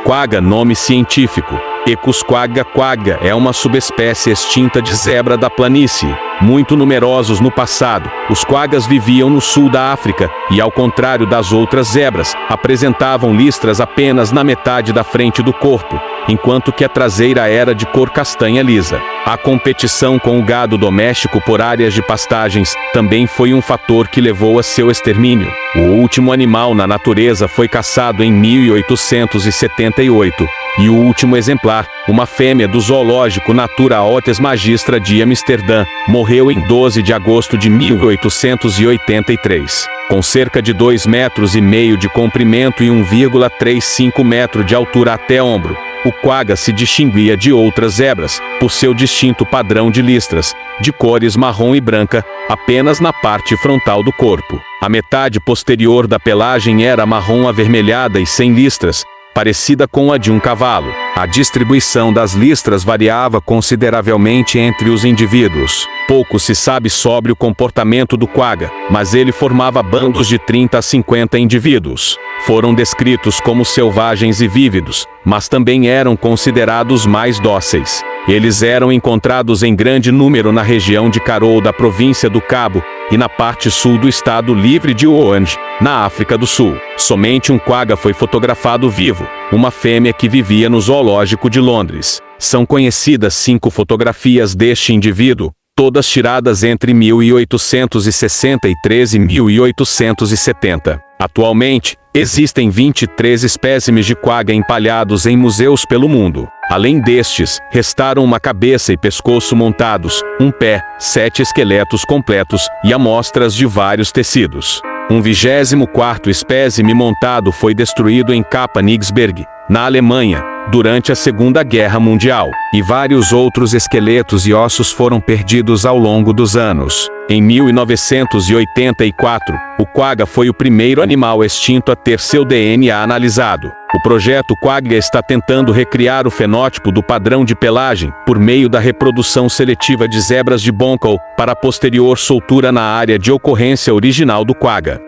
Quagga, nome científico: Equus quagga. Quagga é uma subespécie extinta de zebra da planície. Muito numerosos no passado, os quaggas viviam no sul da África e, ao contrário das outras zebras, apresentavam listras apenas na metade da frente do corpo, enquanto que a traseira era de cor castanha lisa. A competição com o gado doméstico por áreas de pastagens também foi um fator que levou a seu extermínio. O último animal na natureza foi caçado em 1878, e o último exemplar, uma fêmea do zoológico Natura Otis Magistra de Amsterdã, morreu em 12 de agosto de 1883. Com cerca de 2,5 metros de comprimento e 1,35 metro de altura até ombro, o quagga se distinguia de outras zebras por seu distinto padrão de listras, de cores marrom e branca, apenas na parte frontal do corpo. A metade posterior da pelagem era marrom avermelhada e sem listras, parecida com a de um cavalo. A distribuição das listras variava consideravelmente entre os indivíduos. Pouco se sabe sobre o comportamento do quagga, mas ele formava bandos de 30 a 50 indivíduos. Foram descritos como selvagens e vívidos, mas também eram considerados mais dóceis. Eles eram encontrados em grande número na região de Karoo da província do Cabo e na parte sul do estado livre de Orange, na África do Sul. Somente um quagga foi fotografado vivo, uma fêmea que vivia no zoológico de Londres. São conhecidas 5 fotografias deste indivíduo, todas tiradas entre 1863 e 1870. Atualmente, existem 23 espécimes de quagga empalhados em museus pelo mundo. Além destes, restaram uma cabeça e pescoço montados, um pé, 7 esqueletos completos e amostras de vários tecidos. Um 24º espécime montado foi destruído em Königsberg, na Alemanha, durante a Segunda Guerra Mundial, e vários outros esqueletos e ossos foram perdidos ao longo dos anos. Em 1984, o quagga foi o primeiro animal extinto a ter seu DNA analisado. O projeto Quagga está tentando recriar o fenótipo do padrão de pelagem, por meio da reprodução seletiva de zebras de Boncal, para a posterior soltura na área de ocorrência original do quagga.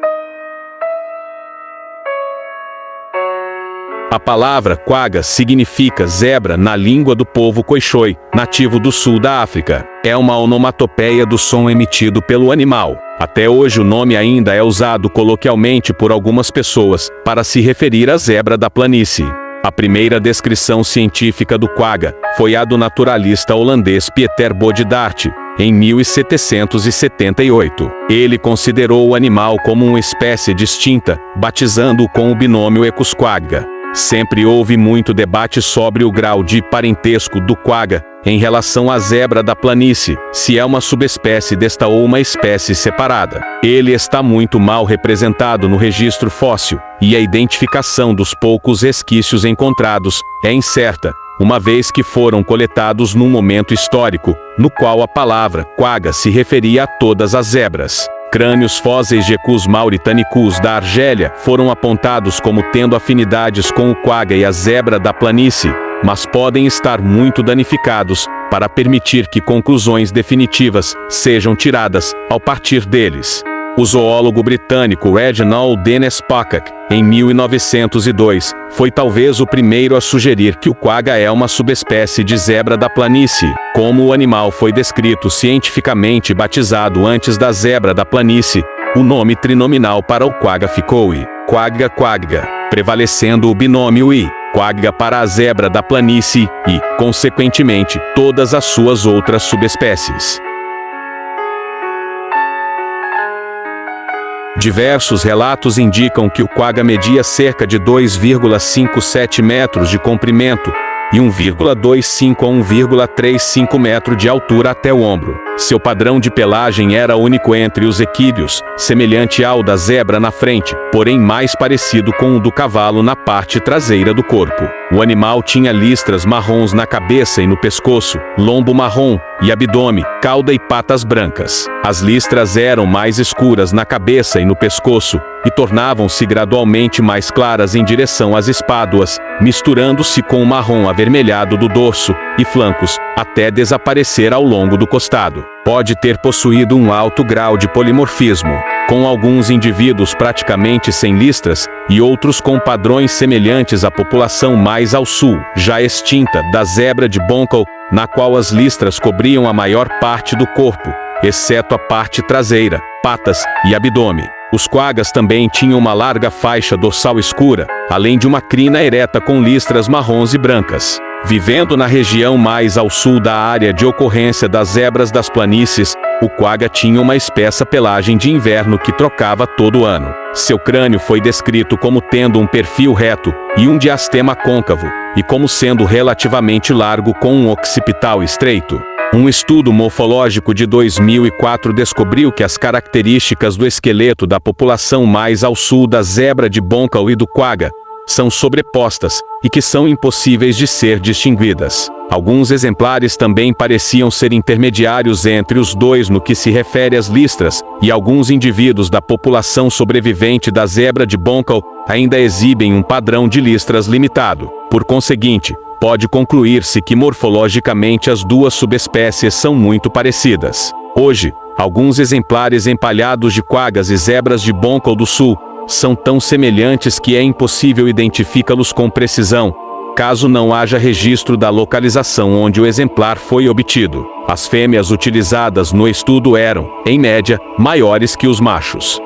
A palavra quagga significa zebra na língua do povo Khoikhoi, nativo do sul da África. É uma onomatopeia do som emitido pelo animal. Até hoje o nome ainda é usado coloquialmente por algumas pessoas, para se referir à zebra da planície. A primeira descrição científica do quagga foi a do naturalista holandês Pieter Boddaert, em 1778. Ele considerou o animal como uma espécie distinta, batizando-o com o binômio Equus quagga. Sempre houve muito debate sobre o grau de parentesco do quagga em relação à zebra da planície, se é uma subespécie desta ou uma espécie separada. Ele está muito mal representado no registro fóssil, e a identificação dos poucos resquícios encontrados é incerta, uma vez que foram coletados num momento histórico, no qual a palavra quagga se referia a todas as zebras. Crânios fósseis de Equus mauritanicus da Argélia foram apontados como tendo afinidades com o quagga e a zebra da planície, mas podem estar muito danificados para permitir que conclusões definitivas sejam tiradas ao partir deles. O zoólogo britânico Reginald Dennis Pocock, em 1902, foi talvez o primeiro a sugerir que o quagga é uma subespécie de zebra da planície. Como o animal foi descrito cientificamente e batizado antes da zebra da planície, o nome trinominal para o quagga ficou I, quagga quagga, prevalecendo o binômio I, quagga para a zebra da planície e, consequentemente, todas as suas outras subespécies. Diversos relatos indicam que o quagga media cerca de 2,57 metros de comprimento e 1,25 a 1,35 metro de altura até o ombro. Seu padrão de pelagem era único entre os equídeos, semelhante ao da zebra na frente, porém mais parecido com o do cavalo na parte traseira do corpo. O animal tinha listras marrons na cabeça e no pescoço, lombo marrom, e abdômen, cauda e patas brancas. As listras eram mais escuras na cabeça e no pescoço, e tornavam-se gradualmente mais claras em direção às espáduas, misturando-se com o marrom avermelhado do dorso e flancos, até desaparecer ao longo do costado. Pode ter possuído um alto grau de polimorfismo. com alguns indivíduos praticamente sem listras e outros com padrões semelhantes à população mais ao sul, já extinta, da zebra de Boncal, na qual as listras cobriam a maior parte do corpo, exceto a parte traseira, patas e abdômen. Os quaggas também tinham uma larga faixa dorsal escura, além de uma crina ereta com listras marrons e brancas. Vivendo na região mais ao sul da área de ocorrência das zebras das planícies, o quagga tinha uma espessa pelagem de inverno que trocava todo ano. Seu crânio foi descrito como tendo um perfil reto e um diastema côncavo, e como sendo relativamente largo com um occipital estreito. Um estudo morfológico de 2004 descobriu que as características do esqueleto da população mais ao sul da zebra de Boncal e do quagga são sobrepostas e que são impossíveis de ser distinguidas. Alguns exemplares também pareciam ser intermediários entre os dois no que se refere às listras, e alguns indivíduos da população sobrevivente da zebra de Boncal ainda exibem um padrão de listras limitado. Por conseguinte, pode concluir-se que morfologicamente as duas subespécies são muito parecidas. Hoje, alguns exemplares empalhados de quaggas e zebras de Boncal do Sul são tão semelhantes que é impossível identificá-los com precisão, caso não haja registro da localização onde o exemplar foi obtido. As fêmeas utilizadas no estudo eram, em média, maiores que os machos.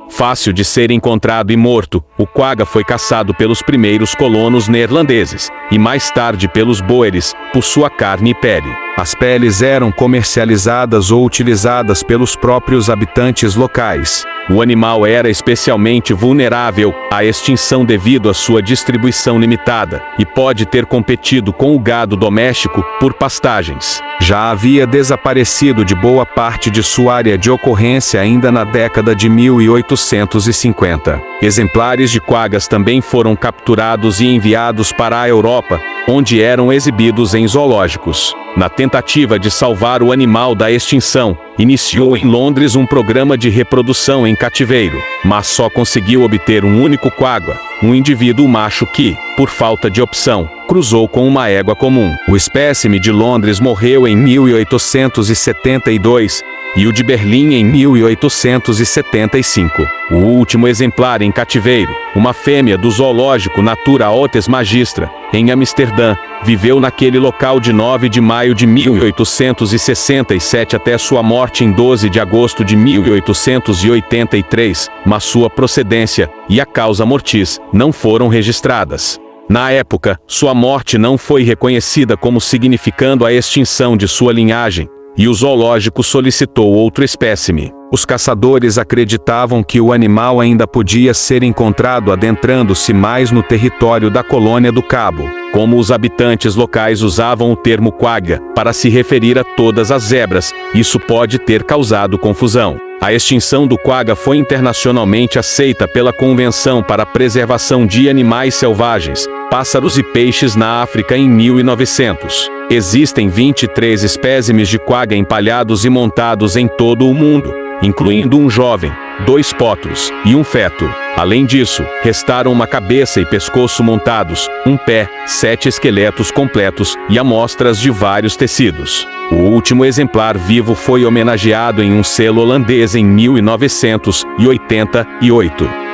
Fácil de ser encontrado e morto, o quagga foi caçado pelos primeiros colonos neerlandeses, e mais tarde pelos boeres, por sua carne e pele. As peles eram comercializadas ou utilizadas pelos próprios habitantes locais. O animal era especialmente vulnerável à extinção devido à sua distribuição limitada, e pode ter competido com o gado doméstico por pastagens. Já havia desaparecido de boa parte de sua área de ocorrência ainda na década de 1850. Exemplares de quaggas também foram capturados e enviados para a Europa, onde eram exibidos em zoológicos. Na tentativa de salvar o animal da extinção, iniciou em Londres um programa de reprodução em cativeiro, mas só conseguiu obter um único quagga, um indivíduo macho que, por falta de opção, cruzou com uma égua comum. O espécime de Londres morreu em 1872, e o de Berlim em 1875. O último exemplar em cativeiro, uma fêmea do zoológico Natura Otes Magistra, em Amsterdã, viveu naquele local de 9 de maio de 1867 até sua morte em 12 de agosto de 1883, mas sua procedência e a causa mortis não foram registradas. Na época, sua morte não foi reconhecida como significando a extinção de sua linhagem, e o zoológico solicitou outro espécime. Os caçadores acreditavam que o animal ainda podia ser encontrado adentrando-se mais no território da colônia do Cabo. Como os habitantes locais usavam o termo quagga para se referir a todas as zebras, isso pode ter causado confusão. A extinção do quagga foi internacionalmente aceita pela Convenção para a Preservação de Animais Selvagens, Pássaros e Peixes na África em 1900. Existem 23 espécimes de quagga empalhados e montados em todo o mundo, incluindo um jovem, 2 potros e um feto. Além disso, restaram uma cabeça e pescoço montados, um pé, 7 esqueletos completos e amostras de vários tecidos. O último exemplar vivo foi homenageado em um selo holandês em 1988.